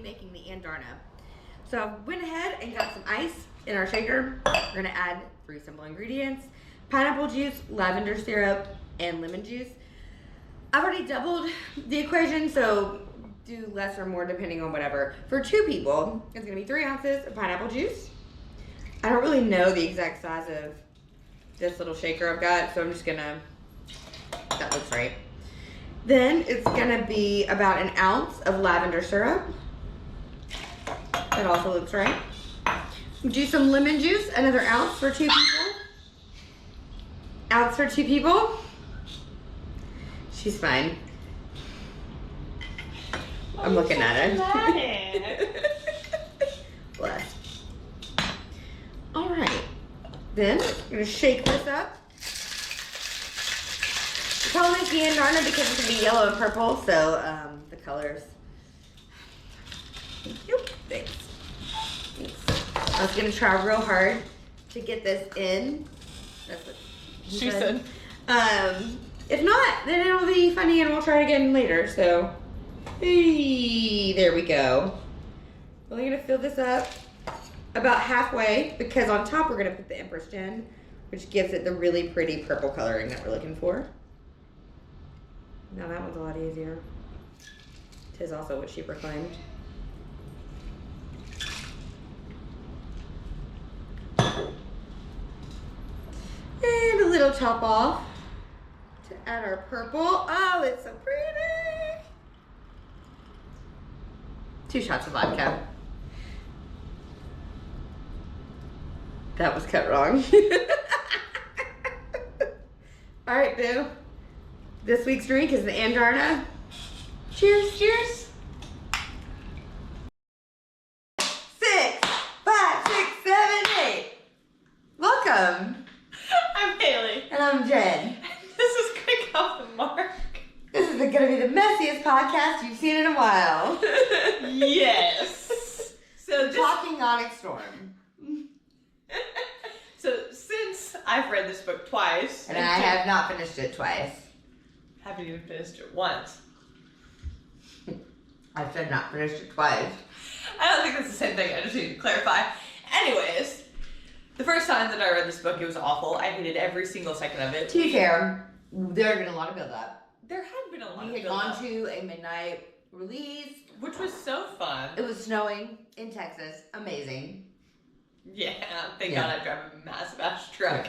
making the Andarna. So I went ahead and got some ice in our shaker. We're gonna add 3 simple ingredients: pineapple juice, lavender syrup, and lemon juice. I've already doubled the equation, so do less or more depending on whatever. For 2 people, it's gonna be 3 ounces of pineapple juice. I don't really know the exact size of this little shaker I've got, so I'm just gonna, that looks right. Then it's gonna be about 1 ounce of lavender syrup. That also looks right. Do some lemon juice, another ounce for 2 people. Ounce for 2 people. She's fine. I'm looking at her. Bless. All right. Then I'm gonna shake this up. We call it the Andarna because it can be yellow and purple, so the colors. Thanks. I was gonna try real hard to get this in. That's what she said. If not, then it'll be funny and we'll try it again later. So, hey, there we go. We're only gonna fill this up about halfway because on top we're gonna put the Empress Gin, which gives it the really pretty purple coloring that we're looking for. Now that one's a lot easier. Tis also what she proclaimed. And a little top off to add our purple. Oh, it's so pretty. 2 shots of vodka. That was cut wrong. All right, boo. This week's drink is the Andarna. Cheers, cheers. 6, 5, 6, 7, 8. Welcome. I'm Hayley. And I'm Jen. This is Quick Off the Mark. This is gonna be the messiest podcast you've seen in a while. Yes. So talking Onyx Storm. So since I've read this book twice, and I have not finished it twice. Haven't even finished it once. I said not finished it twice. I don't think that's the same thing. I just need to clarify. Anyways, the first time that I read this book, it was awful. I hated every single second of it. To be fair, there had been a lot of build-up. There had been a lot of build-up. We had gone to a midnight release. Which was so fun. It was snowing in Texas. Amazing. Yeah, thank God I drive a massive ass truck.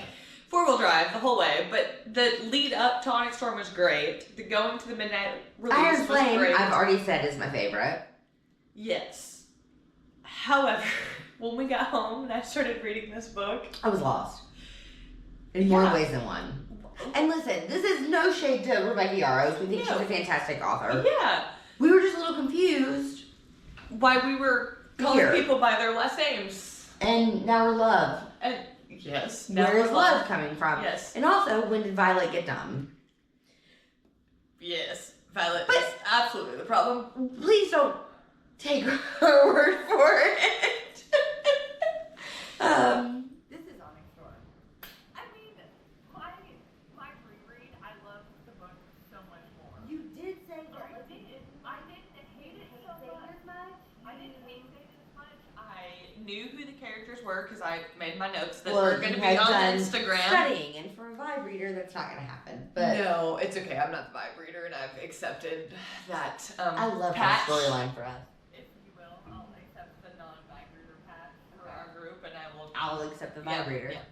4-wheel drive the whole way, but the lead up to Onyx Storm was great. The going to the midnight release Iron was Flame, great. I've already said is my favorite. Yes. However, when we got home and I started reading this book, I was lost. In more ways than one. And listen, this is no shade to Rebecca Yarros. We think she's a fantastic author. Yeah. We were just a little confused. Why we were calling people by their last names. And now we're love. And yes. Where is love coming from? Yes. And also, when did Violet get dumb? Yes. Violet is absolutely the problem. Please don't take her word for it. This is Onyx Storm. I mean, my reread, I loved the book so much more. You did say that. I did. I didn't hate it so much. I didn't hate it as much. I knew who the characters were because I made my notes that Well, were going to be on Instagram. Studying, and for a vibe reader, that's not going to happen. But no, it's okay. I'm not the vibe reader, and I've accepted that. I love patch, that storyline for us. If you will, I'll accept the non-vibe reader patch for our group, and I'll accept the vibe reader. Yeah.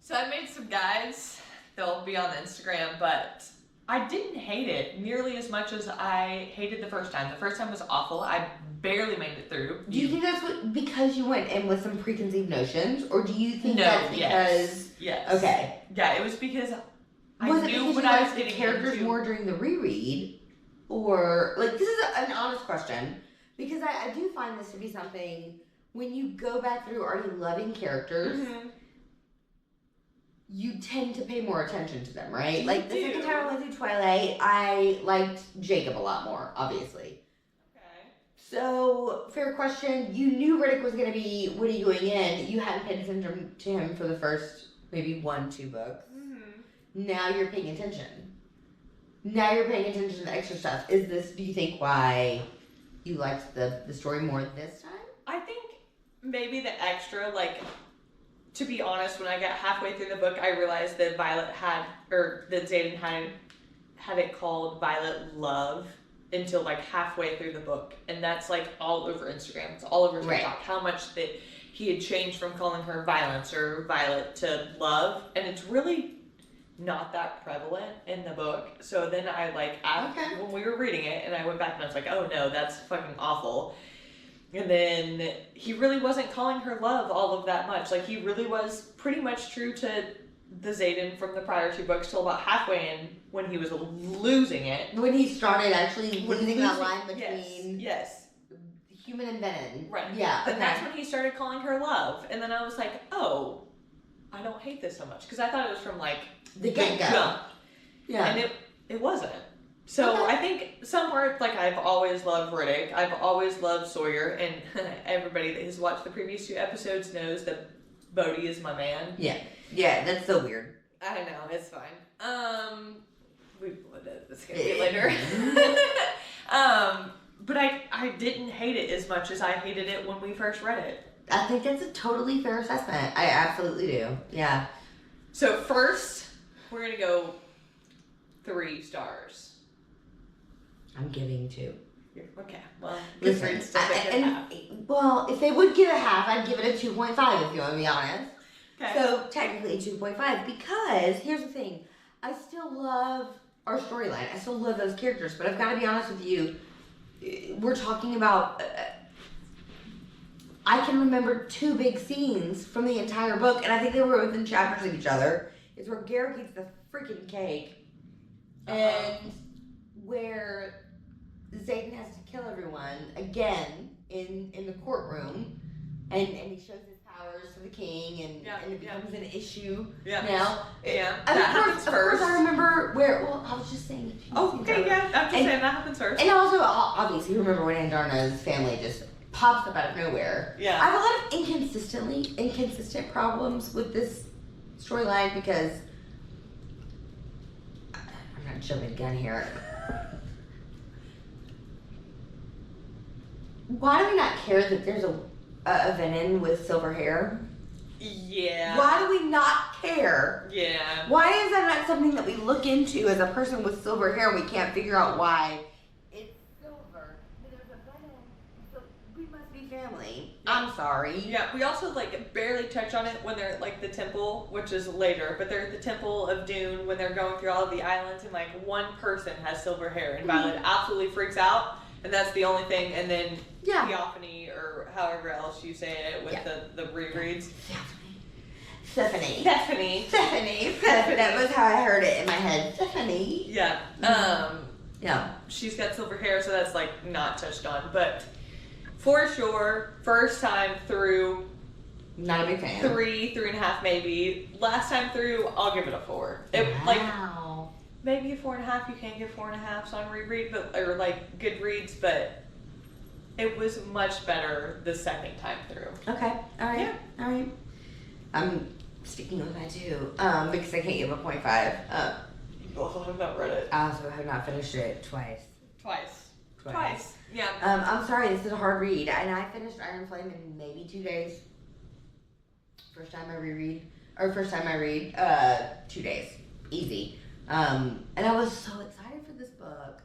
So I made some guides. They'll be on the Instagram, but I didn't hate it nearly as much as I hated the first time. The first time was awful. I barely made it through. Do you think that's because you went in with some preconceived notions, or do you think No, that's because? Yes. Okay. Yeah, it was because I Was it knew because what you I was liked the getting characters into. more during the reread, or like this is an honest question because I do find this to be something when you go back through already loving characters. Mm-hmm. You tend to pay more attention to them, right? Like the do. second time I went through Twilight, I liked Jacob a lot more, obviously. Okay. So, fair question. You knew Riddick was going to be witty going in. You hadn't paid attention to him for the first maybe 1-2 books. Mm-hmm. Now you're paying attention. Now you're paying attention to the extra stuff. Do you think why you liked the story more this time? I think maybe the extra, like, to be honest, when I got halfway through the book, I realized that that Xaden had it called Violet Love until like halfway through the book. And that's like all over Instagram. It's all over TikTok. Right. How much that he had changed from calling her Violence or Violet to Love. And it's really not that prevalent in the book. So then I when we were reading it and I went back and I was like, oh no, that's fucking awful. And then he really wasn't calling her Love all of that much. Like, he really was pretty much true to the Xaden from the prior 2 books till about halfway in when he was losing it. When he started actually losing that line between yes. human and venom. Right. Yeah. And that's when he started calling her Love. And then I was like, oh, I don't hate this so much. Because I thought it was from, like, the get-go. Jump. Yeah. And it wasn't. So I think somewhere, like, I've always loved Riddick. I've always loved Sawyer. And everybody that has watched the previous 2 episodes knows that Bodhi is my man. Yeah. Yeah, that's so weird. I know, it's fine. It's gonna be later. But I didn't hate it as much as I hated it when we first read it. I think that's a totally fair assessment. I absolutely do. Yeah. So first, we're gonna go 3 stars. I'm giving 2. Okay, well, Listen, still take it half. well, if they would give a half, I'd give it a 2.5 if you want to be honest. Okay. So technically 2.5 because here's the thing. I still love our storyline. I still love those characters, but I've got to be honest with you. We're talking about... I can remember 2 big scenes from the entire book, and I think they were within chapters of each other. It's where Garrick eats the freaking cake, and where Xaden has to kill everyone again in the courtroom, and he shows his powers to the king, and it becomes an issue now. Yeah, And that happens of first. course, I remember where. Well, I was just saying. Oh, okay, yeah, I'm just saying that happens first. And also, obviously, remember when Andarna's family just pops up out of nowhere. Yeah. I have a lot of inconsistent problems with this storyline because I'm not jumping the gun here. Why do we not care that there's a Venom with silver hair? Yeah. Why do we not care? Yeah. Why is that not something that we look into as a person with silver hair and we can't figure out why? It's silver. There's a Venom, so we must be family. I'm sorry. Yeah, we also like barely touch on it when they're at like the temple, which is later, but they're at the temple of Dune when they're going through all of the islands and like one person has silver hair and Violet absolutely freaks out. And that's the only thing, and then Theophany, or however else you say it with the rereads. Stephanie. Stephanie. That was how I heard it in my head. Stephanie. Yeah. Yeah. She's got silver hair, so that's like not touched on. But for sure, first time through. Not a big fan. 3.5 maybe. Last time through, I'll give it a 4. Wow. Maybe a 4.5. You can't give 4.5s on reread, or like good reads, but it was much better the second time through. Okay. All right. Yeah. All right. I'm sticking with my 2 because I can't give a 0.5. I also have not read it. I also have not finished it twice. Twice. Yeah. I'm sorry. This is a hard read, and I finished Iron Flame in maybe 2 days. First time I read, 2 days, easy. And I was so excited for this book.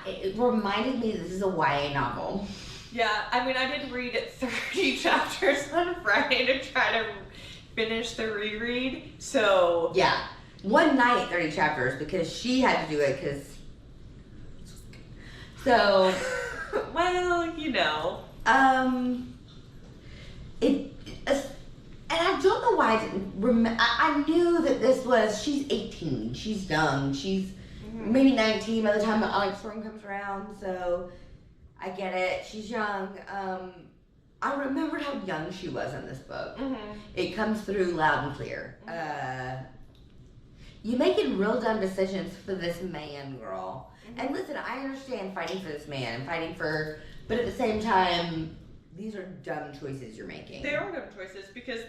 It reminded me this is a YA novel. Yeah, I mean, I did read 30 chapters on Friday to try to finish the reread, so... Yeah, one night, 30 chapters, because she had to do it, because... So... Well, you know. And I don't know why I didn't remember. I knew that this was, she's 18, she's young, she's maybe 19 by the time the Onyx Storm comes around, so I get it, she's young. I remembered how young she was in this book. It comes through loud and clear. You making real dumb decisions for this man, girl. And listen, I understand fighting for this man and fighting for, but at the same time, these are dumb choices you're making. They are dumb choices because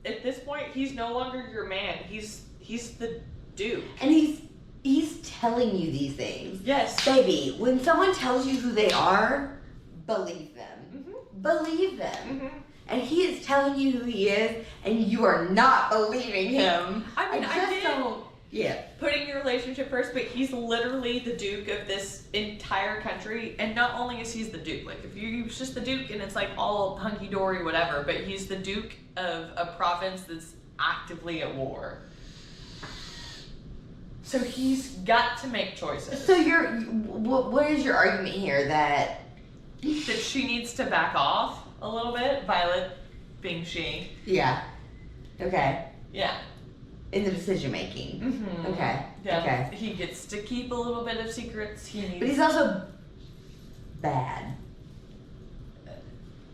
at this point, he's no longer your man. He's the dude. And he's He's telling you these things. Yes. Baby, when someone tells you who they are, believe them. Mm-hmm. Believe them. Mm-hmm. And he is telling you who he is, and you are not believing him. I mean, I just don't. Yeah. Putting your relationship first, but he's literally the Duke of this entire country. And not only is he the Duke, like if he was just the Duke and it's like all hunky-dory, whatever, but he's the Duke of a province that's actively at war. So he's got to make choices. So what is your argument here that she needs to back off a little bit, Violet being she. Yeah. Okay. Yeah. In the decision making. Mm-hmm. Okay. Yeah. Okay. He gets to keep a little bit of secrets. But he's also bad.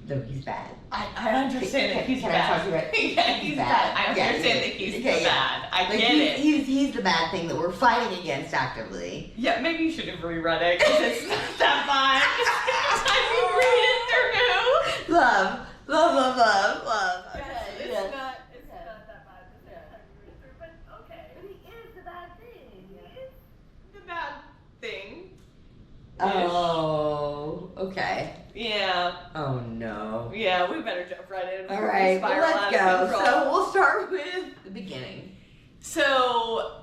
No, he's bad. I understand that he's Can bad. I talk to you about Yeah, he's bad. I understand that he's bad. I like get it. He's the bad thing that we're fighting against actively. Yeah, maybe you should have reread it because it's not that bad. Just you read it through. Love. Okay. It's yeah. not that bad. It's not how you read it through, but okay. But he is the bad thing. He is. The bad thing. Oh. Okay. Yeah. Oh no. Yeah, we better jump right in. All right. Well, let's go. Control. So we'll start with the beginning. So,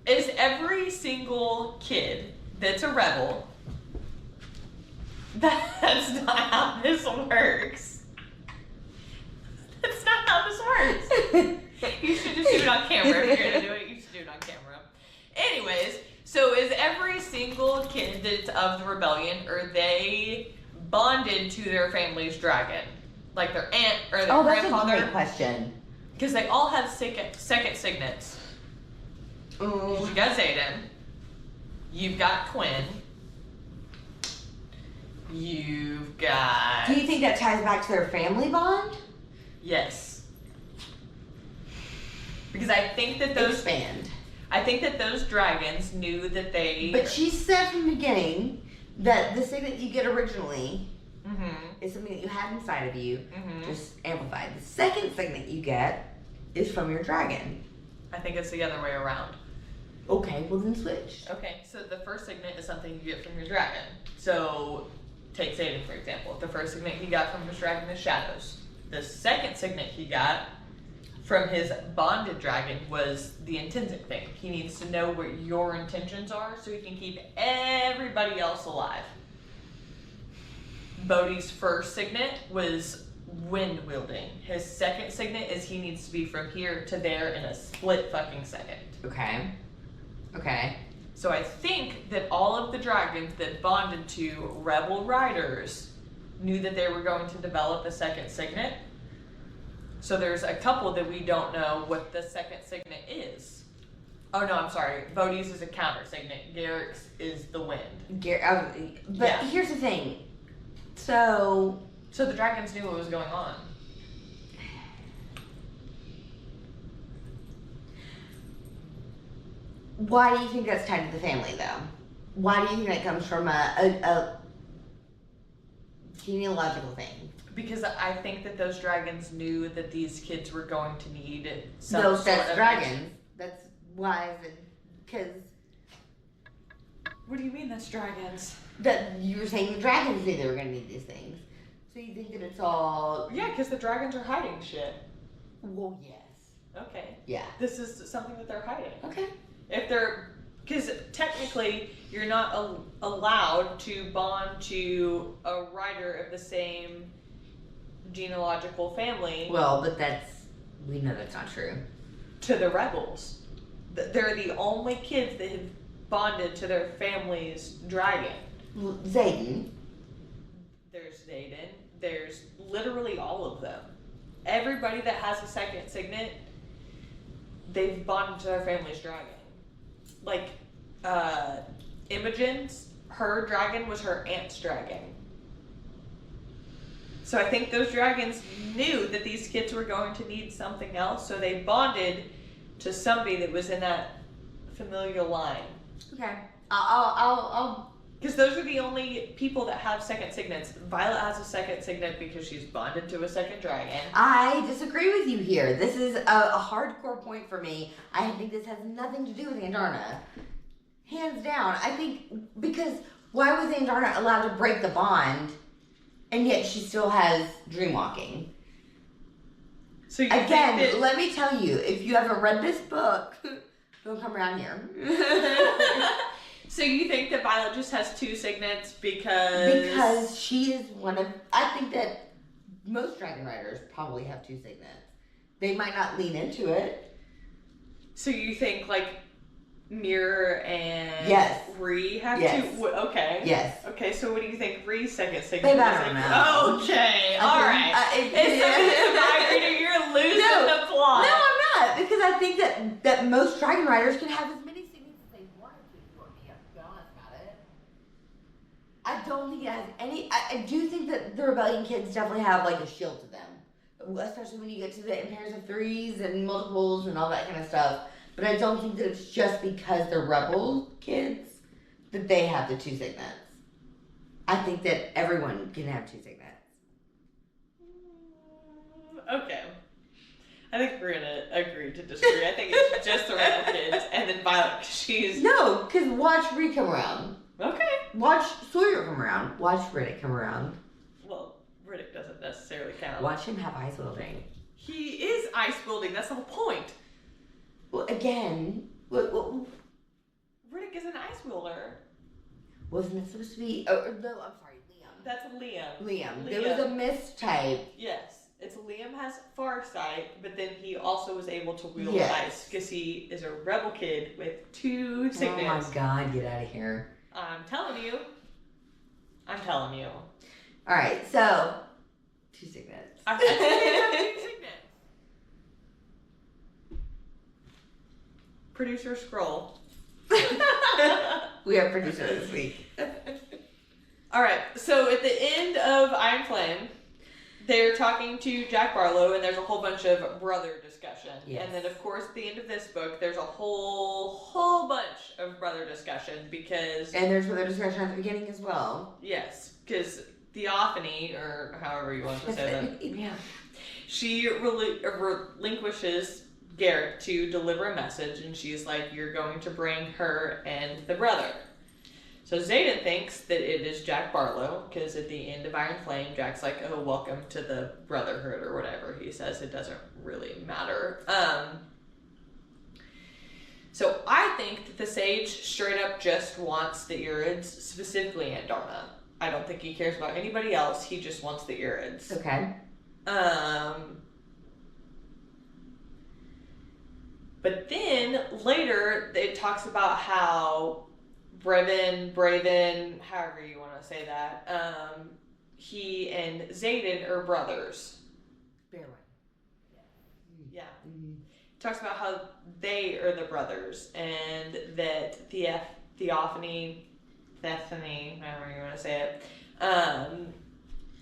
is every single kid that's a rebel? That's not how this works. That's not how this works. You should just do it on camera. If you're gonna do it, you should do it on camera. Anyways, so is every single kid that's of the rebellion, are they bonded to their family's dragon? Like their aunt or their grandfather? That's a great question. Because they all have second signets. You got Zayden. You've got Quinn. You've got... Do you think that ties back to their family bond? Yes. Because I think that those... Expand. I think that those dragons knew that they... But she said from the beginning that the signet you get originally Mm-hmm. is something that you have inside of you, Mm-hmm. just amplified. The second signet you get is from your dragon. I think it's the other way around. Okay, well then switch. Okay, so the first signet is something you get from your dragon. So, take Zayden for example. The first signet he got from his dragon is Shadows. The second signet he got from his bonded dragon was the intrinsic thing. He needs to know what your intentions are so he can keep everybody else alive. Bodhi's first signet was wind wielding. His second signet is he needs to be from here to there in a split fucking second. Okay. Okay. So I think that all of the dragons that bonded to rebel riders knew that they were going to develop a second signet. So there's a couple that we don't know what the second signet is. Oh no, I'm sorry. Bodhi's is a counter signet. Garrick's is the wind. But Yeah. here's the thing. So the dragons knew what was going on. why do you think that's tied to the family, though? Why do you think that comes from a genealogical thing? Because I think that those dragons knew that these kids were going to need some Those sort that's of... dragons. That's why, because What do you mean that's dragons? that you were saying the dragons knew they were going to need these things. So you think that it's all? Yeah, because the dragons are hiding shit. Well, yes. Okay. Yeah. This is something that they're hiding. Okay. If they're... Because technically, you're not allowed to bond to a rider of the same genealogical family Well, but we know that's not true. to the rebels. They're the only kids that have bonded to their family's dragon. Zayden. There's Zayden. There's literally all of them. Everybody that has a second signet, they've bonded to their family's dragon. Like, Imogen's, her dragon was her aunt's dragon. So I think those dragons knew that these kids were going to need something else, so they bonded to somebody that was in that familial line. Okay. I'll Because those are the only people that have second signets. Violet has a second signet because she's bonded to a second dragon. I disagree with you here. This is a hardcore point for me. I think this has nothing to do with Andarna. Hands down. I think because why was Andarna allowed to break the bond and yet she still has dreamwalking? So you Again, think that, let me tell you, if you haven't read this book, don't come around here. so you think that Violet just has two signets because she is one of, I think that most dragon riders probably have two signets. They might not lean into it. So you think like Mirror and Yes. Ree have Yes. two? Okay. Yes. Okay, so what do you think Ree's second signet Babe, I is? don't know. Okay, alright. It's something about reader, you're losing the plot. No, I'm not, because I think that most dragon riders can have as many signets as they want to, Courtney. I'm be honest about it. I don't think it has any. I do think that the rebellion kids definitely have like a shield to them, especially when you get to the pairs of threes and multiples and all that kind of stuff. But I don't think that it's just because they're rebel kids that they have the two signets. I think that everyone can have two signets. Okay. I think we're gonna agree to disagree. I think it's just the rebel kids, and then Violet, 'cause she's... No, because watch Ree come around. Okay. Watch Sawyer come around. Watch Riddick come around. Well, Riddick doesn't necessarily count. Watch him have ice wielding. He is ice building, that's the whole point. Well, again, Riddick is an ice wielder. wasn't it supposed to be? Oh, no, I'm sorry, Liam. That's Liam. Liam. There was a mistype. Yes. It's Liam has farsight, but then he also was able to wield Yes. ice because he is a rebel kid with two signets. Oh my God, get out of here. I'm telling you. I'm telling you. All right, so two signets. I think they have two signets. Producer scroll. We have producer this week. All right. So at the end of Iron Flame, they're talking to Jack Barlow, and there's a whole bunch of brother discussion. Yes. And then, of course, at the end of this book, there's a whole bunch of brother discussion because... And there's other discussion at the beginning as well. Yes, because Theophany, or however you want to say that, Yeah. she relinquishes Garrett to deliver a message, and she's like, you're going to bring her and the brother. So Xaden thinks that it is Jack Barlow, because at the end of Iron Flame, Jack's like, oh, welcome to the Brotherhood, or whatever he says. It doesn't really matter. So I think that the Sage straight up just wants the Urids, specifically Andarna. I don't think he cares about anybody else. He just wants the Urids. Okay. But then later it talks about how Braven, however you want to say that, he and Xaden are brothers. Bear Yeah. Mm-hmm. Talks about how they are the brothers, and that Theophany, however you want to say it,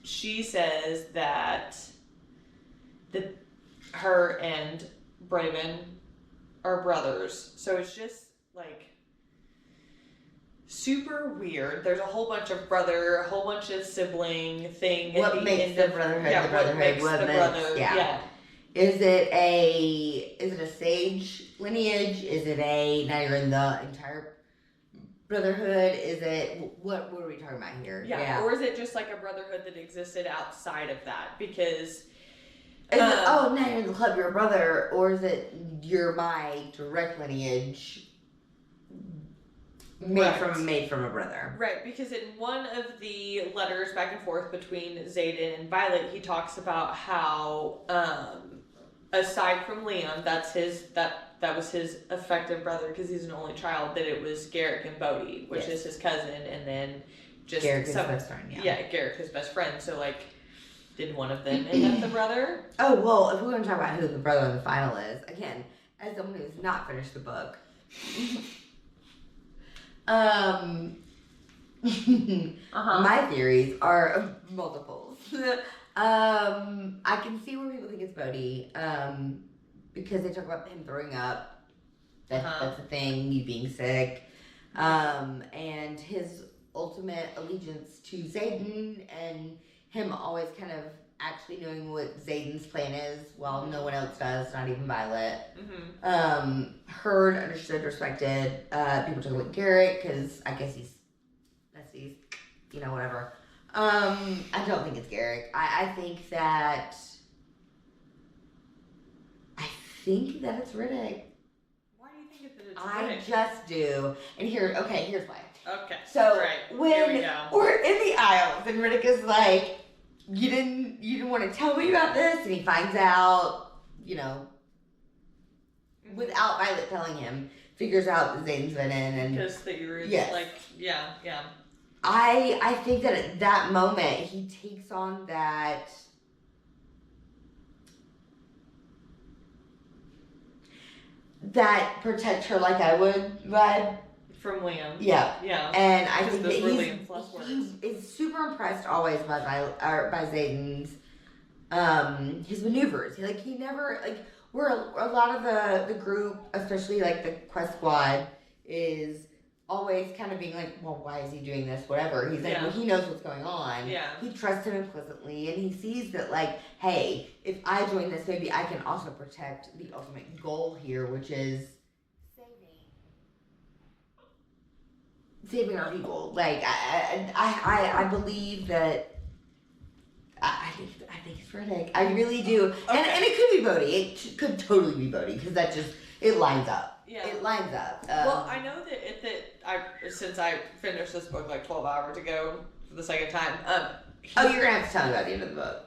she says that her and Braven are brothers. So it's just like super weird. There's a whole bunch of brother, a whole bunch of sibling thing. What makes the brotherhood yeah, the brotherhood? What makes the brother? Yeah. Is it a sage lineage? Is it not even the entire brotherhood? Is it what are we talking about here? Yeah. Or is it just like a brotherhood that existed outside of that? Because is it, now you're in the club, you're a brother, or is it you're my direct lineage made from a brother? Right, because in one of the letters back and forth between Xaden and Violet, he talks about how aside from Liam, that was his effective brother because he's an only child, that it was Garrick and Bodhi, which is his cousin, and then just Garrick is best friend, Garrick his best friend. So like, did one of them end up the brother? Oh well, if we're gonna talk about who the brother in the final is, again, as someone who's not finished the book, my theories are multiples. I can see where people think it's Bodhi, because they talk about him throwing up. That's a thing, you being sick, and his ultimate allegiance to Xaden, and him always kind of actually knowing what Zayden's plan is, while no one else does, not even Violet. Heard, understood, respected. People took away Garrett because I guess he's besties, whatever. I don't think it's Garrett. I think that it's Riddick. Why do you think that it's I Riddick? just do. And here's why. Okay. So right. when Here we go. we're in the aisles and Riddick is like, you didn't want to tell me about this, and he finds out, without Violet telling him, figures out that Zayden's been in, and Because that you were yeah. I think that at that moment he takes on that protect her like I would vibe. From Liam. Yeah. Yeah. And I think that those were Liam's last he words. is super impressed always by Zayden's his maneuvers. He never where a lot of the group, especially like the quest squad, is always kind of being like, well, why is he doing this? Whatever. He's like, well, he knows what's going on. Yeah. He trusts him implicitly, and he sees that hey, if I join this, maybe I can also protect the ultimate goal here, which is saving our people. I believe that. I think it's Riddick. I really do. Okay. And it could be Bodhi. It could totally be Bodhi because it lines up. Yeah. It lines up. Well, I know since I finished this book 12 hours ago for the second time. you're gonna have to tell me about the end of the book.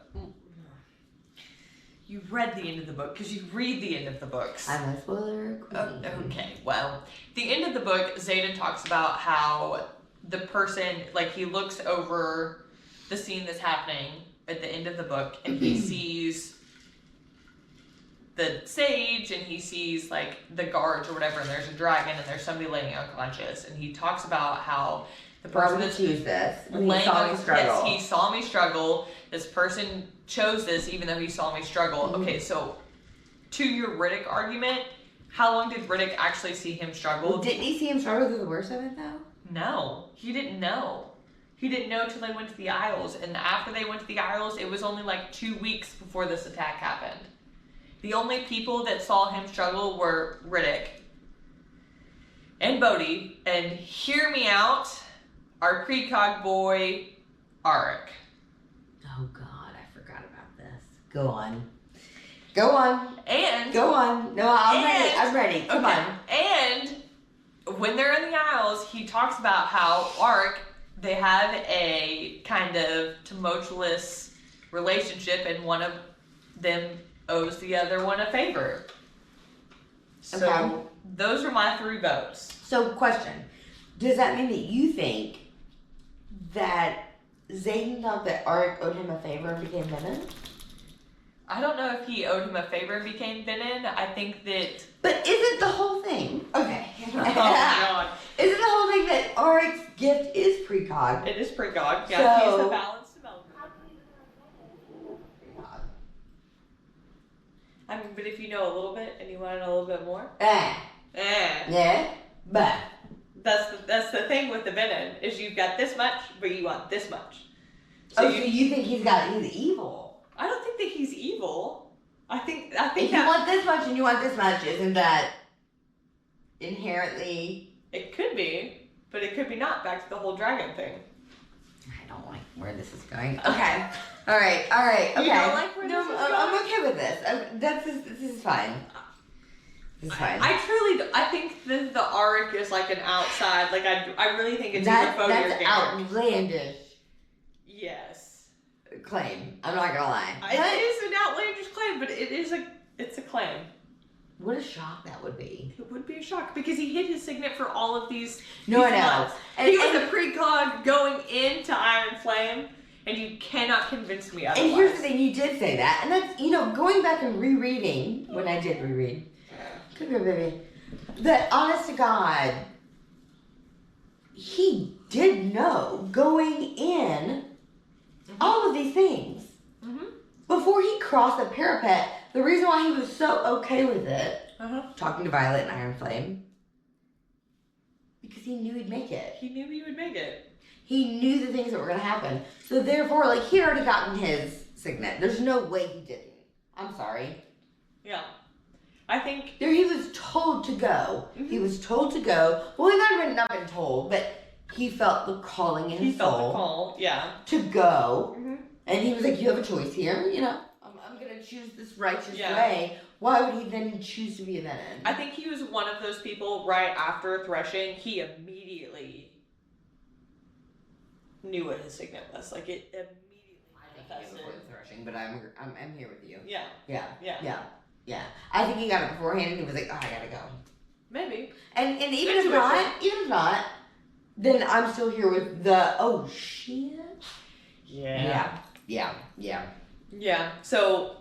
You read the end of the book because you read the end of the books. I'm a spoiler queen. Okay, well, the end of the book, Zayden talks about how the person, he looks over the scene that's happening at the end of the book, and he sees the sage, and he sees, the guards or whatever, and there's a dragon, and there's somebody laying unconscious, and he talks about how the person Why would he choose this? When laying he saw me struggle. Yes, he saw me struggle. This person chose this even though he saw me struggle. Mm-hmm. Okay, so to your Riddick argument, how long did Riddick actually see him struggle? Didn't he see him struggle through the worst of it though? No, he didn't know. He didn't know till they went to the Isles, and after they went to the Isles, it was only 2 weeks before this attack happened. The only people that saw him struggle were Riddick and Bodhi, and hear me out, our precog boy, Arik. Oh God, I forgot about this. Go on. Go on. And Go on. No, I'm ready. Come on. And when they're in the Isles, he talks about how Arik, they have a kind of tumultuous relationship, and one of them owes the other one a favor. So Okay. those are my 3 votes. So, question. Does that mean that you think that Zayden thought that Arik owed him a favor and became venom? I don't know if he owed him a favor and became Venom. I think that... But isn't the whole thing... Okay. Oh my god. Isn't the whole thing that Arik's gift is precog? It is precog. Yeah, So- he's the balanced development. Precog. I mean, but if you know a little bit and you want to know a little bit more... Eh. Yeah. But. That's the thing with the Venom, is you've got this much, but you want this much. So you think he's evil? I don't think that he's evil. I think If you want this much and you want this much, isn't that inherently... It could be, but it could be not. Back to the whole dragon thing. I don't like where this is going. Okay. All right. Okay. You don't like where this is I'm going? okay with this. This is fine. This is fine. I think that the Arik is an outside. I really think it's either Bodhi or That's Garrett. outlandish Yes. claim. I'm not gonna lie. It is an outlandish claim, but it's a claim. What a shock that would be. It would be a shock because he hid his signet for all of these. No, I these know. months. He was a precog going into Iron Flame, and you cannot convince me otherwise. And here's the thing, you did say that, and that's, going back and rereading, when I did reread, come here, baby, that honest to God, he did know going in all of these things. Mm-hmm. Before he crossed the parapet, the reason why he was so okay with it, talking to Violet and Iron Flame, because he knew he'd make it. He knew he would make it. He knew the things that were going to happen. So therefore, he had already gotten his signet. There's no way he didn't. I'm sorry. Yeah. I think... He was told to go. Mm-hmm. He was told to go. Well, he might have not been told, but he felt the calling in his soul. He felt the call, yeah. To go. Mm-hmm. And he was like, you have a choice here, you know. I'm going to choose this righteous way. Why would he then choose to be a venom? I think he was one of those people right after threshing, he immediately knew what his signet was. Like, it immediately manifested. Before the threshing, but I'm here with you. Yeah. Yeah. I think he got it beforehand and he was like, oh, I gotta go. Maybe. And even if not, then I'm still here with the, oh, shit. Yeah. So,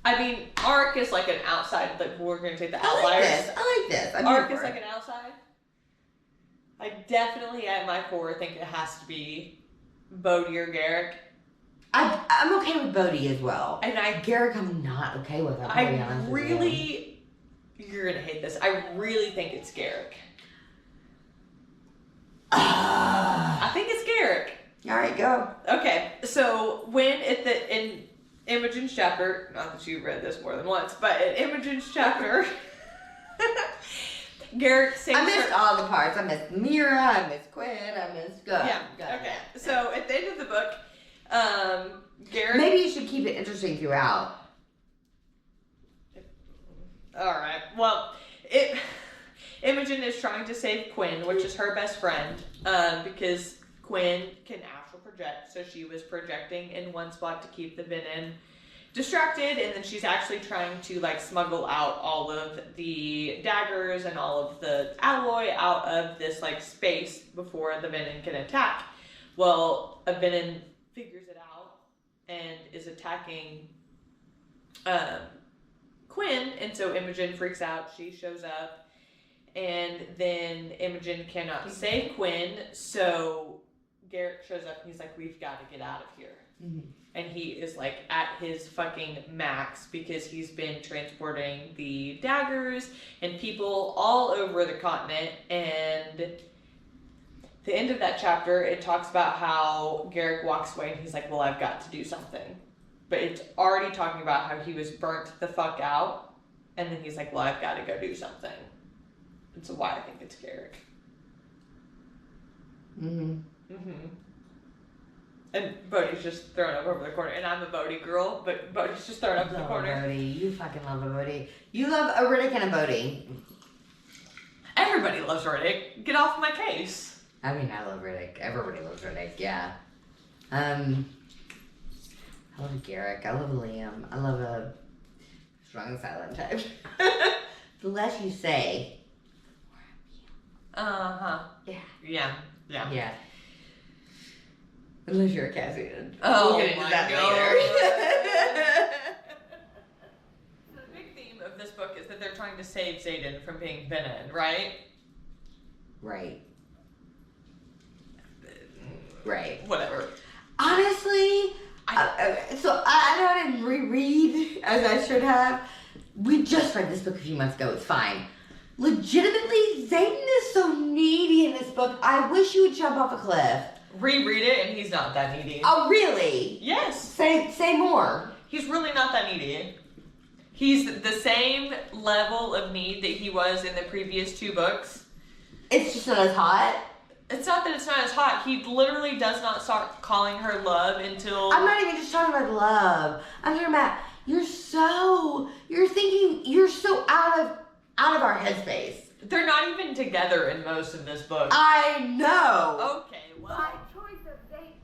I mean, Ark is like an outside, like we're going to take the outliers. I like this. Ark is like an outside. I definitely, at my core, think it has to be Bodhi or Garrick. I'm okay with Bodhi as well. And Garrick, I'm not okay with. You're going to hate this. I really think it's Garrick. I think it's Garrick. All right, go. Okay, so when in Imogen's chapter, not that you've read this more than once, but in Imogen's chapter, Garrick sings. I missed all the parts. I missed Mira. I missed Quinn. I missed. Yeah. Okay. So at the end of the book, Garrick. Maybe you should keep it interesting throughout. All right. Well, Imogen is trying to save Quinn, which is her best friend, because Quinn can astral project, so she was projecting in one spot to keep the venom distracted, and then she's actually trying to like smuggle out all of the daggers and all of the alloy out of this like space before the venom can attack. Well, a venom figures it out and is attacking Quinn, and so Imogen freaks out. She shows up, and then Imogen cannot save Quinn, so Garrick shows up and he's like, we've got to get out of here. Mm-hmm. And he is like at his fucking max because he's been transporting the daggers and people all over the continent. And the end of that chapter, it talks about how Garrick walks away and he's like, well, I've got to do something. But it's already talking about how he was burnt the fuck out. And then he's like, well, I've got to go do something. And so why I think it's Garrick. Mm-hmm. Mm-hmm. And Bodhi's just thrown up over the corner. And I'm a Bodhi girl, but Bodhi's just thrown up in the corner. Bodhi. You fucking love a Bodhi. You love a Riddick and a Bodhi. Everybody loves Riddick. Get off my case. I mean, I love Riddick. Everybody loves Riddick, yeah. I love Garrick. I love Liam. I love a strong and silent type. The less you say, the more I'm you. Yeah. Yeah. Unless you're a Cassian. Oh, we'll get into my that later. The big theme of this book is that they're trying to save Xaden from being venom, right? Right. Whatever. Honestly, so I didn't reread as I should have. We just read this book a few months ago. It's fine. Legitimately, Xaden is so needy in this book. I wish you would jump off a cliff. Reread it, and he's not that needy. Oh, really? Yes. Say more. He's really not that needy. He's the same level of need that he was in the previous two books. It's just not as hot. It's not that it's not as hot. He literally does not start calling her love until... I'm not even just talking about love. I'm talking about you're so out of our headspace. They're not even together in most of this book. I know. Okay, well... By choice of Xaden.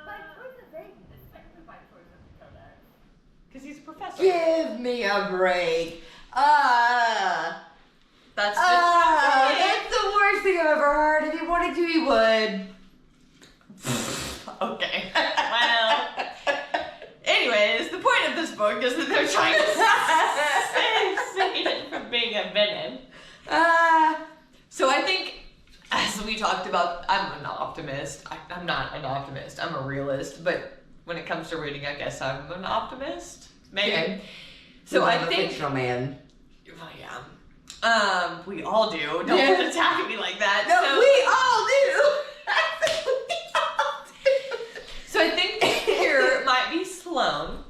By choice of Xaden. It's technically by choice of Codex. Because he's a professor. Give me a break. That's just not it. That's the worst thing I've ever heard. If he wanted to, he would. Okay. Well. Anyways, the point of this book is that they're trying to save Xaden from being a venom. So I think, as we talked about, I'm an optimist. I'm not an optimist. I'm a realist. But when it comes to reading, I guess I'm an optimist. Maybe. Okay. So I I'm think. a fictional man. Well, yeah. We all do. Don't attack me like that. No, we all do. So I think here might be alone.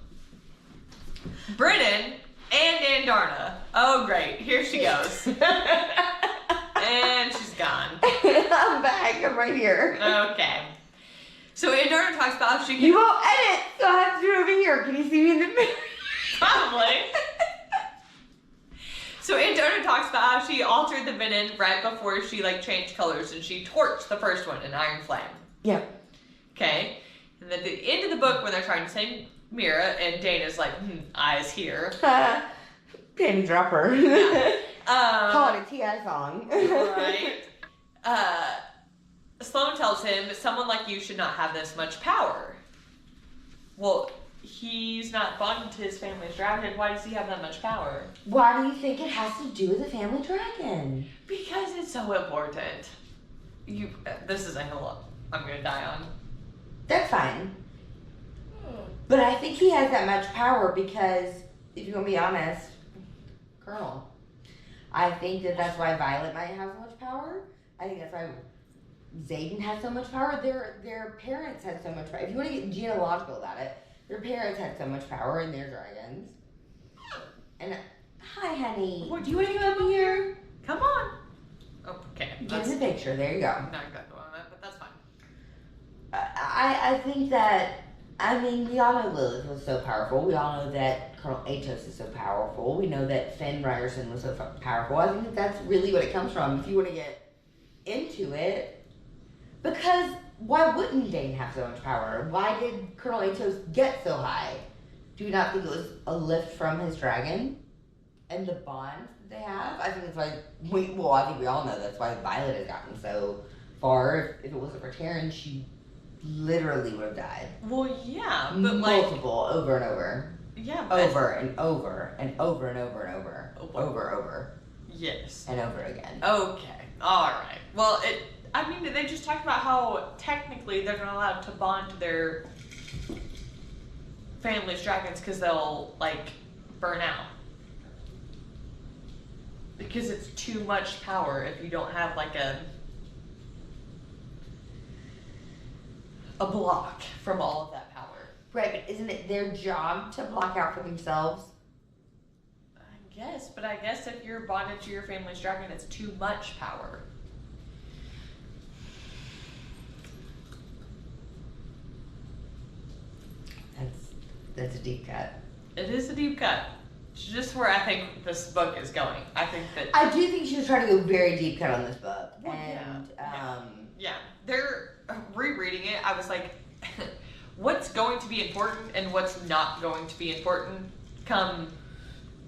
Brennan and Andarna. Oh, great. Here she goes. And she's gone. I'm back. I'm right here. Okay. So Andarna talks about how she can... You won't edit, so I have to do it over here. Can you see me in the mirror? Probably. So Andarna talks about how she altered the venom right before she changed colors, and she torched the first one in Iron Flame. Yeah. Okay. And at the end of the book, when they're trying to save Mira, and Dana's like, eyes here. Penny dropper. Yeah. Call it a T.I. song. Right. Sloane tells him, someone like you should not have this much power. Well, he's not bonded to his family's dragon. Why does he have that much power? Why do you think it has to do with the family dragon? Because it's so important. This is a hill I'm gonna die on. That's fine. But I think he has that much power because, if you're gonna be honest, Colonel. I think that's why Violet might have so much power. I think that's why Xaden has so much power. Their parents had so much power. If you want to get genealogical about it, their parents had so much power in their dragons. And hi, honey. What, do you want to come over here? Come on. Oh, okay. Get in the picture. There you go. Not exactly what I meant, but that's fine. I think that, we all know Lilith was so powerful. We all know that Colonel Atos is so powerful. We know that Finn Ryerson was so powerful. I think that's really what it comes from, if you want to get into it. Because why wouldn't Dane have so much power? Why did Colonel Atos get so high? Do you not think it was a lift from his dragon? And the bond that they have? I think that's why, I think we all know that's why Violet has gotten so far. If it wasn't for Taryn, she literally would have died. Well, yeah, but multiple, over and over. Yeah, but... Over and over and over and over and over. Over. Yes. And over again. Okay. Alright. Well, they just talked about how technically they're not allowed to bond to their family's dragons because they'll, burn out. Because it's too much power if you don't have, a block from all of that power. Right, but isn't it their job to block out for themselves? I guess, but I guess if you're bonded to your family's dragon, it's too much power. That's a deep cut. It is a deep cut. It's just where I think this book is going. I think that... I do think she was trying to go very deep cut on this book. Well, and, yeah. They're rereading it. I was like, what's going to be important and what's not going to be important come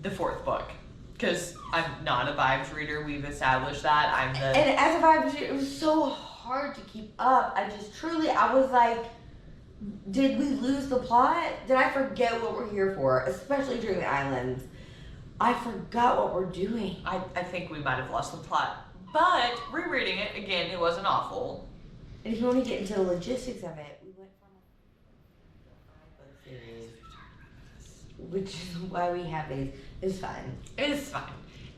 the fourth book. Because I'm not a vibes reader. We've established that. And as a vibes reader, it was so hard to keep up. I was like, did we lose the plot? Did I forget what we're here for? Especially during the islands. I forgot what we're doing. I think we might have lost the plot. But rereading it, again, it wasn't awful. And if you want to get into the logistics of it, we went from a 5-book series, which is why we have these. It's fine. It's fine.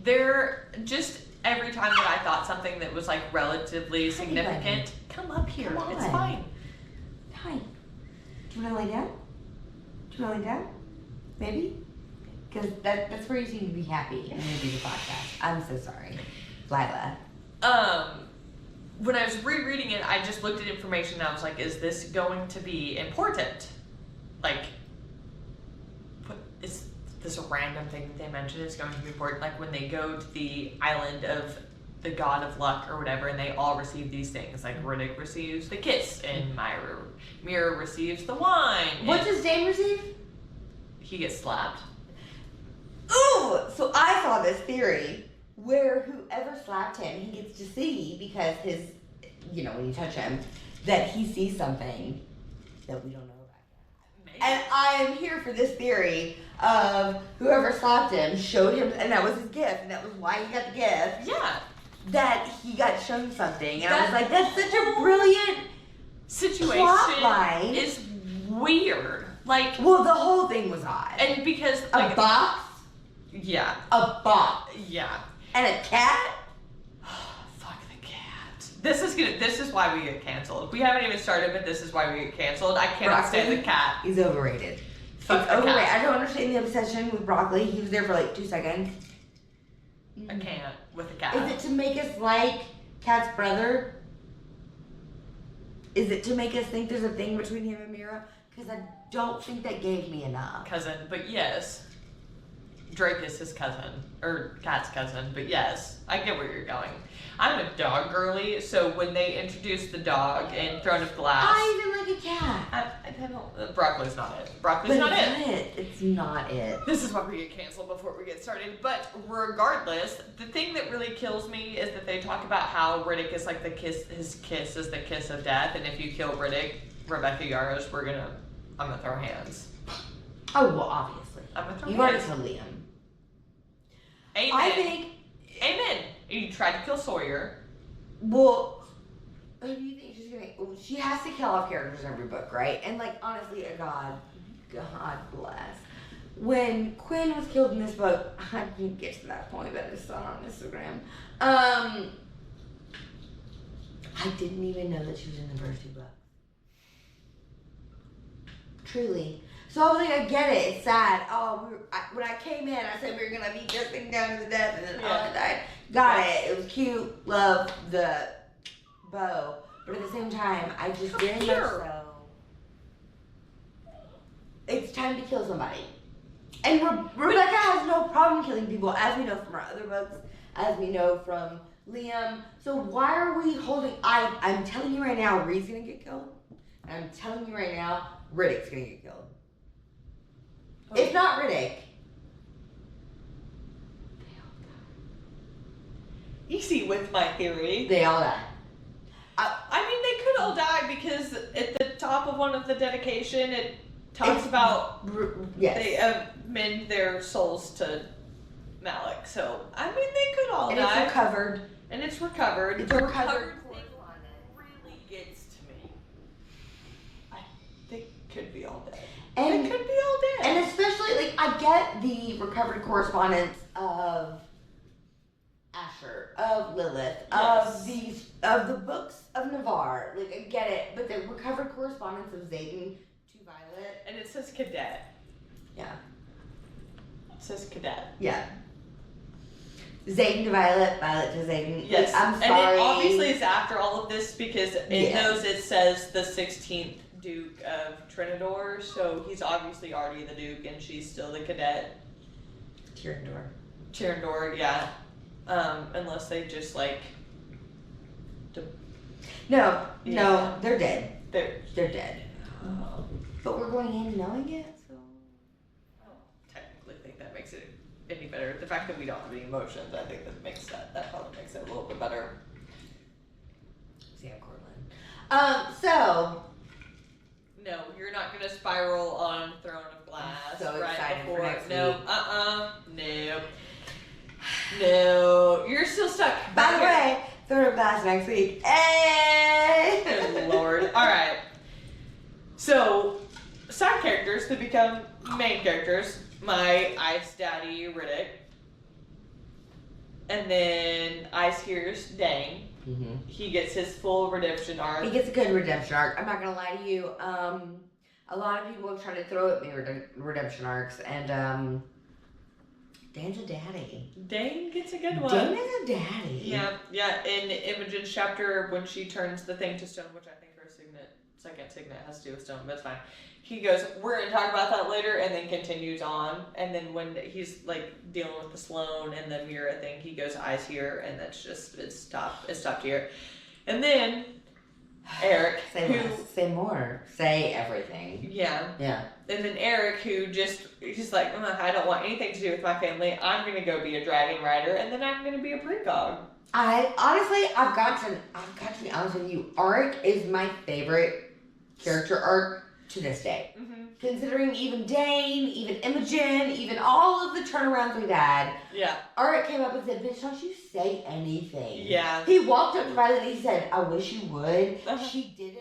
They're just every time that I thought something that was relatively significant, come up here. Come on. It's fine. Hi. Do you want to lay down? Maybe? Because that's where you seem to be happy when you do the podcast. I'm so sorry. Lila. When I was rereading it, I just looked at information and I was like, is this going to be important? Is this a random thing that they mentioned is going to be important? When they go to the island of the god of luck or whatever, and they all receive these things. Riddick receives the kiss, and Mira receives the wine. What does Dane receive? He gets slapped. Ooh! So I saw this theory where whoever slapped him, he gets to see because his, when you touch him, that he sees something that we don't know about yet. Maybe. And I am here for this theory of whoever slapped him showed him, and that was his gift, and that was why he got the gift. Yeah. That he got shown something, and I was like, that's such a brilliant situation. Plot line. Is weird. Well, the whole thing was odd. And because a box. Yeah. A box. Yeah. And a cat. Fuck the cat. This is why we get canceled. We haven't even started, but this is why we get canceled. I cannot stand the cat. He's overrated. Fuck It's the overrated. cat. I don't understand the obsession with broccoli. He was there for like 2 seconds. I can't with a cat. Is it to make us like Cat's brother? Is it to make us think there's a thing between him and Mira? Because I don't think that gave me enough. Cousin, but yes. Drake is his cousin, or Cat's cousin, but yes, I get where you're going. I'm a dog girly, so when they introduced the dog in Throne of Glass, I even like a cat. I don't. Broccoli's not it. Broccoli's But not it's it. not it. It's not it. This is why we get canceled before we get started. But regardless, the thing that really kills me is that they talk about how Riddick is like his kiss is the kiss of death, and if you kill Riddick, Rebecca Yarros, I'm gonna throw hands. Oh, well, obviously. I'm gonna throw You already hands. told Liam. Amen. I think, Amen. And you tried to kill Sawyer. well, who do you think she's gonna? Well, she has to kill off characters in every book, right? And like, honestly, God bless. When Quinn was killed in this book, I didn't get to that point, but I just saw it on Instagram. I didn't even know that she was in the first 2 books. Truly. So I was like, I get it. It's sad. Oh, when I came in, I said we were gonna beat this thing down to the death, and then Anna died. Got it. It was cute. Love the bow, but at the same time, I just very much so. It's time to kill somebody. And Rebecca has no problem killing people, as we know from our other books, as we know from Liam. So why are we holding? I'm telling you right now, Reed's gonna get killed. And I'm telling you right now, Riddick's gonna get killed. If not Riddick. Easy with my theory. They all die. I mean, they could all die because at the top of one of the dedication, it talks about Yes. they amend their souls to Malik. So, I mean, they could all And die. it's recovered. And it's recovered. It's The recovered. thing really gets to me. They could be all dead. And, They could be all dead. and especially, like, I get the recovered correspondence of Asher, of Lilith, Yes. of the books of Navarre. Like, I get it. But the recovered correspondence of Zayden to Violet. And it says cadet. Yeah. It says cadet. Yeah. Zayden to Violet, Violet to Zayden. Yes. Like, I'm And sorry. it obviously is after all of this because in Yeah. those it says the 16th Duke of Trinidor. So he's obviously already the Duke and she's still the cadet. Tyrandor. Tyrandor, yeah. Unless they just like. No, Yeah. they're dead. They're. They're dead. But we're going in knowing it, so. I don't technically think that makes it any better. The fact that we don't have any emotions, I think that probably makes it a little bit better. Sam Cortland. So. No, you're not gonna spiral on Throne of Glass so right excited for before. next No, week. no, no. You're still stuck. By the way, Throne of Glass next week. Hey! Good Lord. All right. So, side characters that become main characters. My Ice Daddy Riddick, and then Ice Here's Dane. Mm-hmm. He gets his full redemption arc. He gets a good redemption arc. I'm not gonna lie to you. A lot of people have tried to throw at me redemption arcs, and Dane's a daddy. Dane gets a good one. Dane is a daddy. Yeah. In Imogen's chapter, when she turns the thing to stone, which I think her second signet has to do with stone, but it's fine. He goes, we're gonna talk about that later, and then continues on. And then when he's like dealing with the Sloane and the Mira thing, he goes eyes here, and that's just it's stopped here. And then Eric, Say more. Say everything. yeah. And then Eric, he's like, I don't want anything to do with my family. I'm gonna go be a dragon rider, and then I'm gonna be a precog. I've got to be honest with you. Auric is my favorite character arc to this day. Mm-hmm. Considering even Dane, even Imogen, even all of the turnarounds we've had. Yeah. Auric came up and said, bitch, don't you say anything. Yeah. He walked up to Violet and he said, I wish you would. Uh-huh. She didn't.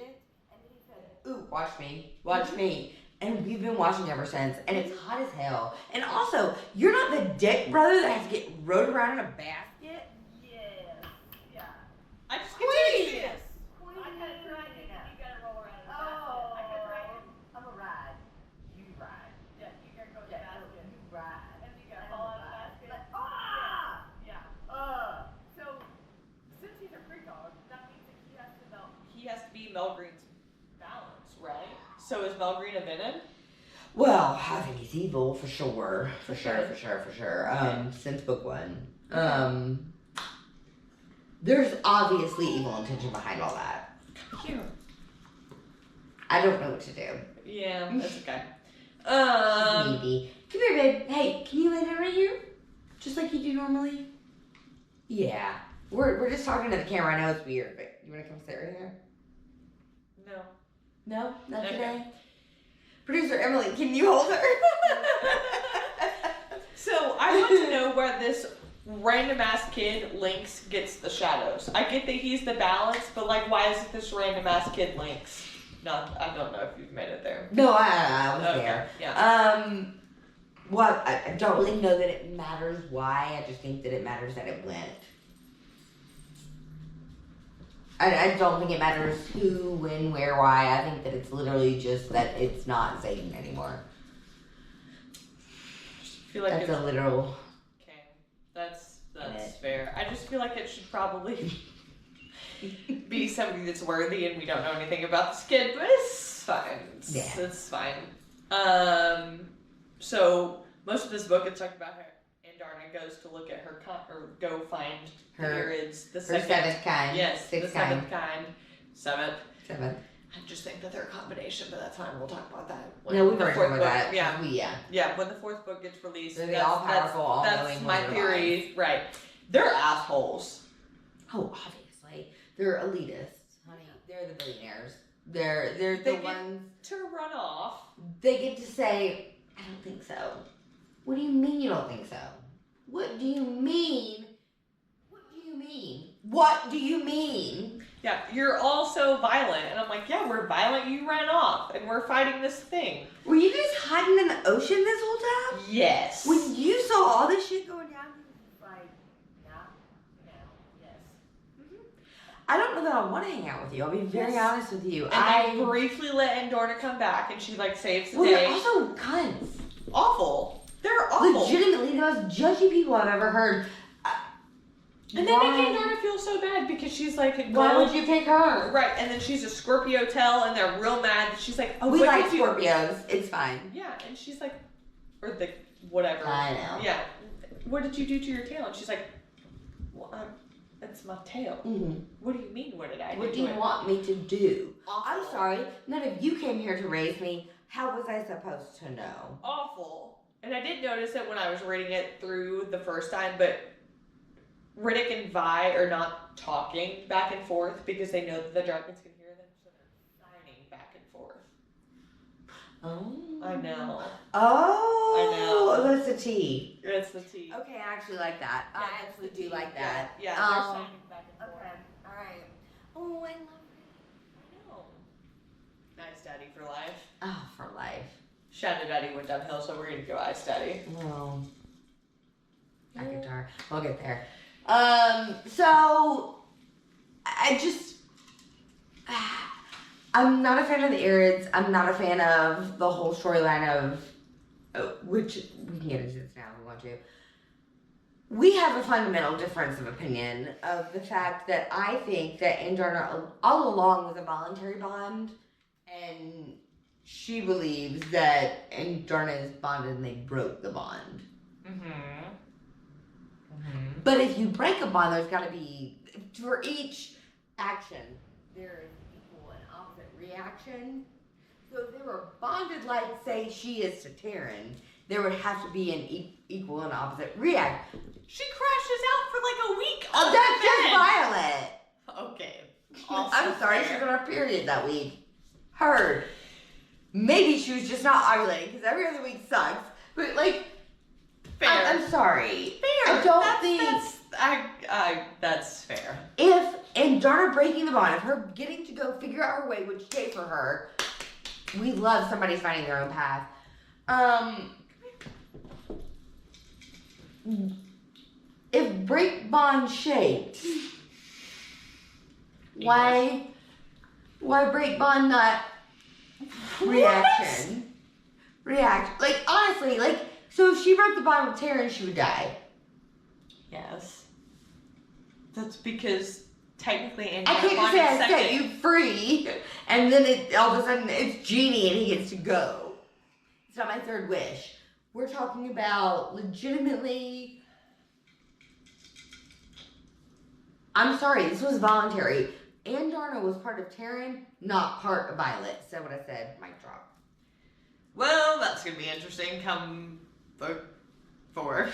And then he said, ooh, watch me. And we've been watching ever since. And it's hot as hell. And also, you're not the dick brother that has to get rode around in a basket. Yes. Yeah. I just Queen! Yes. I got a dragon. You gotta roll around in a basket. I got a dragon. I'm a ride. You ride. Yeah. with Valgrina Venom? Well, I think he's evil for sure. For sure. Since book 1. There's obviously evil intention behind all that. Cute. I don't know what to do. Yeah, that's okay. Maybe. Come here, babe. Hey, can you lay down right here? Just like you do normally? Yeah. We're just talking to the camera. I know it's weird, but you want to come sit right here? No. No? Not Okay. today? Producer Emily, can you hold her? So, I want to know where this random ass kid Lynx gets the shadows. I get that he's the balance, but like, why is it this random ass kid Lynx? No, I don't know if you've made it there. No, I was Okay, there. yeah. Well, I don't really know that it matters why. I just think that it matters that it went. I don't think it matters who, when, where, why. I think that it's literally just that it's not Satan anymore. I just feel like That's a literal. Okay, that's fair. I just feel like it should probably be somebody that's worthy, and we don't know anything about this kid, but it's fine. It's fine. So most of this book, it's talking about her. Andarna goes to look at her go find the Irids, the seventh kind. Yes, the seventh kind. Seventh. I just think that they're a combination, but that's fine. We'll talk about that. No, we've already talked book, about that. Yeah. Yeah, when the fourth book gets released. They're the all-powerful, all-knowing. That's my theory. Right. They're assholes. Oh, obviously. They're elitists, honey. They're the billionaires. They're the They ones. to run off. They get to say, I don't think so. What do you mean you don't think so? What do you mean? What do you mean? What do you mean? Yeah, you're all so violent. And I'm like, yeah, we're violent. You ran off. And we're fighting this thing. Were you guys hiding in the ocean this whole time? Yes. When you saw all this shit going down? Like, yes. I don't know that I want to hang out with you. I'll be very honest with you. And I briefly let Endorna come back, and she like saves the day. They're also cunts. Awful. They're awful. Legitimately the most judgy people I've ever heard. And they make Endorna feel so bad because she's like, why would you pick her? Right, and then she's a Scorpio tail, and they're real mad. She's like, oh, we what like did you... Scorpios. It's fine. Yeah, and she's like, or the whatever. I know. Yeah. What did you do to your tail? And she's like, well, it's my tail. Mm-hmm. What do you mean? What did I do? What do you want me to do? Awful. I'm sorry. None of you came here to raise me. How was I supposed to know? Awful. And I did notice it when I was reading it through the first time, but Riddick and Vi are not talking back and forth because they know that the dragons can hear them, so they're signing back and forth. Oh. I know. Oh. I know. That's the tea. It's the tea. Okay, I actually like that. Yeah, I actually do like that. Yeah, they're signing back and forth. Okay, alright. Oh, I love it. I know. Nice daddy for life. Oh, for life. Shadow Daddy went downhill, so we're gonna go Ice Daddy. Well, that guitar. We'll get there. So I just, I'm not a fan of the Irids. I'm not a fan of the whole storyline of, which we can get into this now if we want to. We have a fundamental difference of opinion of the fact that I think that Andarna all along was a voluntary bond, and she believes that Andarna is bonded and they broke the bond. But if you break a bond, there's got to be, for each action, there is equal and opposite reaction. So if they were bonded like, say, she is to Taryn, there would have to be an equal and opposite reaction. She crashes out for like a week. Oh, that's just violent. Okay. I'm sorry, she's on her period that week. Heard. Maybe she was just not ovulating because every other week sucks. But like, fair. I'm sorry. Fair. I don't think that's fair. if Andarna breaking the bond, if her getting to go figure out her way, which day for her, we love somebody finding their own path. If break bond shaped, why break bond not reaction? React. Like, honestly, like, so if she broke the bond with Taryn, she would die. Yes. That's because technically I Andorna can't just wanted say I set second. you free, and then all of a sudden it's Genie and he gets to go. It's not my third wish. We're talking about legitimately. I'm sorry, this was voluntary. Andorna was part of Terran, not part of Violet. So what I said, mic drop. Well, that's gonna be interesting come book 4.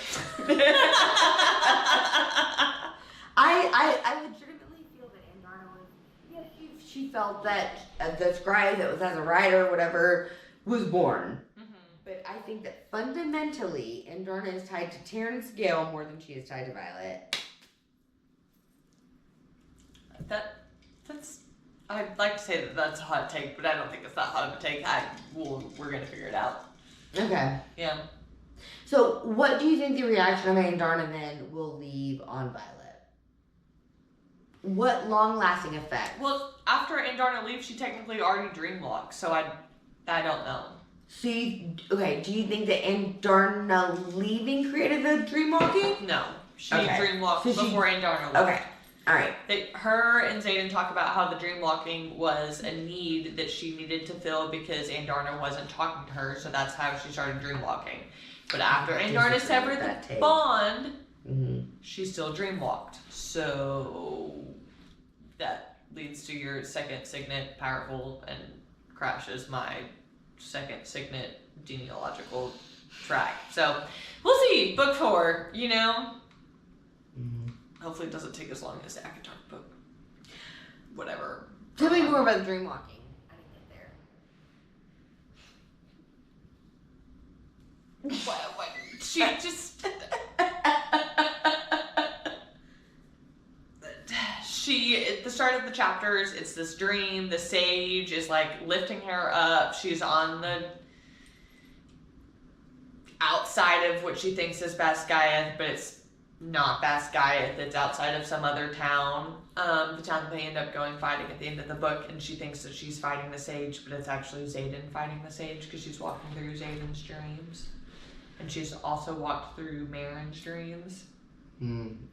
I legitimately feel that Andorna was, yeah, she felt that the scribe that was as a writer, whatever, was born. But I think that fundamentally, Andorna is tied to Terrence Gale more than she is tied to Violet. That's. I'd like to say that that's a hot take, but I don't think it's that hot of a take. We're gonna figure it out. Okay. Yeah. So, what do you think the reaction of Andorna then will leave on Violet? What long-lasting effect? Well, after Andorna leaves, she technically already dreamwalks, so I don't know. So, do you think that Andorna leaving created the dreamwalking? No, she Okay. dreamwalked So she- before Andorna left. Okay. All right. Her and Xaden talk about how the dreamwalking was a need that she needed to fill because Andorna wasn't talking to her, so that's how she started dreamwalking. But after Andorna severed the bond, she still dreamwalked. So that leads to your second signet, powerful, and crashes my second signet genealogical track. So we'll see. Book 4, you know? Hopefully it doesn't take as long as the Akatar book. Whatever. Tell me more about the dreamwalking. I didn't get there. What? She just... At the start of the chapters, it's this dream. The sage is like lifting her up. She's on the outside of what she thinks is Basgiath, but it's not Basgiath. It's outside of some other town. The town that they end up going fighting at the end of the book, and she thinks that she's fighting the sage, but it's actually Xaden fighting the sage because she's walking through Xaden's dreams. And she's also walked through Marin's dreams.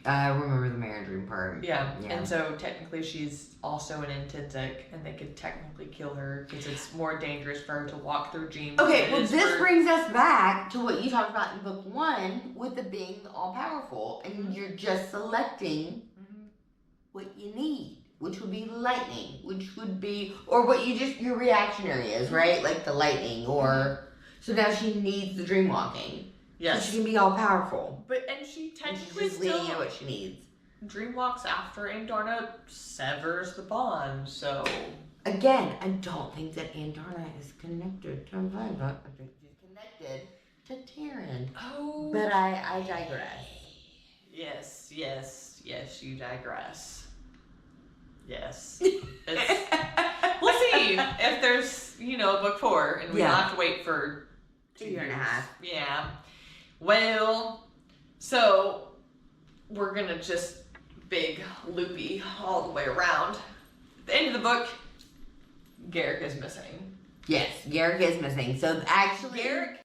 I remember the Mary Dream part. Yeah, and so technically she's also an Intrinsic, and they could technically kill her because it's more dangerous for her to walk through dreams. Okay, well this brings us back to what you talked about in book 1 with the being all-powerful, and you're just selecting what you need, which would be lightning, which would be, or what your reactionary is, right? Like the lightning, or, so now she needs the dream walking. Yes. So she can be all-powerful. And she technically she's still leaning at what she needs. dreamwalks after Andorna severs the bond, so... Again, I don't think that Andorna is connected to Violet. I think she's connected to Terran. Oh. But I digress. Yes, you digress. Yes. We'll see if there's, book 4, and we don't have to wait for 2 years and a half. Yeah. Well, so we're gonna just big loopy all the way around. At the end of the book, Garrick is missing. Yes, Garrick is missing. So actually, Garrick